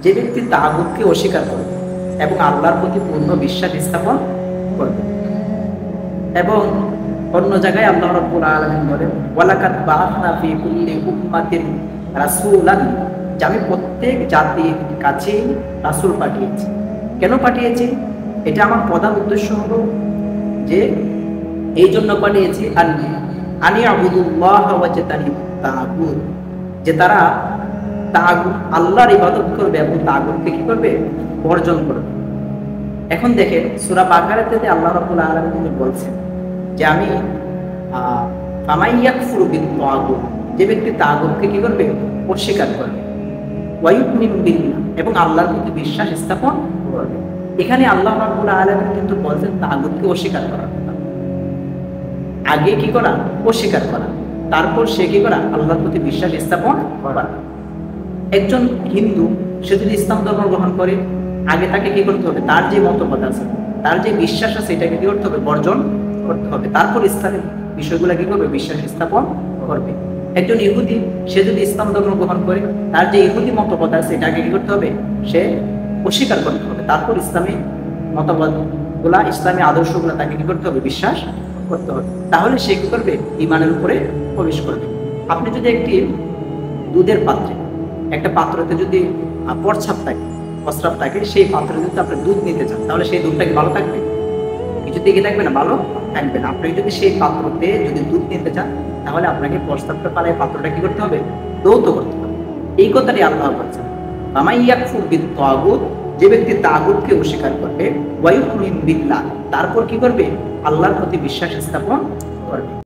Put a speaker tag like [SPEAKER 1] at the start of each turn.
[SPEAKER 1] যে ব্যক্তি তাগুতকে অস্বীকার করবে এবং আল্লাহর প্রতি পূর্ণ বিশ্বাস স্থাপন করবে। এবং অন্য জায়গায় আল্লাহ রাব্বুল আলামিন বলেন, ওয়ালাকাদ বাআসনা ফি কুল্লি উম্মাতিন রাসূলান, যে আমি প্রত্যেক জাতির কাছে রাসূল পাঠিয়েছি। কেন পাঠিয়েছি? এটা আমার প্রধান উদ্দেশ্য হলো যে এই জন্য পাঠিয়েছি আনি আবুদুল্লাহ ওয়াজতানিবুত তাগুত, যে তারা তাগুত আল্লাহর ইবাদত করবে এবং তাগুতকে কি করবে? বর্জন করবে। এখন দেখেন সূরা বাকারাতে আল্লাহ রাব্বুল আলামিন বলছেন যে আমি ফামাইয়াকফুরু বিত-তাগুত, যে ব্যক্তি তাগুতকে কি করবে? অস্বীকার করবে, ওয়ায়ুমিনু বিল্লাহ, এবং আল্লাহর প্রতি বিশ্বাস স্থাপন করবে। এখানে আল্লাহ রাব্বুল আলামিন কিন্তু বলছেন তাগুতকে অস্বীকার করার কথা। আগে কি করা? অস্বীকার করা, তারপর সে কি করা? আল্লাহর প্রতি বিশ্বাস স্থাপন করা। একজন হিন্দু সে যদি ইসলাম ধর্ম গ্রহণ করে, আগে তাকে কি করতে হবে? তার যে মতবাদ আছে, তার যে বিশ্বাস আছে, এটাকে কি করতে হবে? বর্জন করতে হবে। তারপর ইসলামের বিষয়গুলো কি করবে? বিশ্বাস স্থাপন করবে। একজন ইহুদি সে যদি ইসলাম ধর্ম গ্রহণ করে, তার যে ইহুদি মতবাদ আছে, এটাকে কি করতে হবে? সে অস্বীকার করতে হবে। তারপর ইসলামী মতবাদ গুলা, ইসলামী আদর্শগুলা তাকে কি করতে হবে? বিশ্বাস করতে হবে। তাহলে সে কি করবে? ঈমানের উপরে প্রবেশ করবে। আপনি যদি একটি দুধের পাত্রে, একটা পাত্রতে যদি প্রস্রাব থাকে, প্রস্রাব থাকে, সেই পাত্রে যদি আপনি দুধ নিতে চান, তাহলে সেই দুধটা কি ভালো থাকবে? কিছু দিকে থাকবে না, ভালো থাকবে না। আপনি যদি সেই পাত্রতে যদি দুধ নিতে চান, তাহলে আপনাকে প্রস্রাবটা পালায় পাত্রটা কি করতে হবে? দৌত করতে হবে। এই কথাটি আল্লাহ বলছেন, ফামাইয়াকফুর বিত-তাগুত, যে ব্যক্তি তাগুতকে অস্বীকার করবে, ওয়ায়ুমিনু বিল্লাহ, তারপর কি করবে? আল্লাহর প্রতি বিশ্বাস স্থাপন করবে।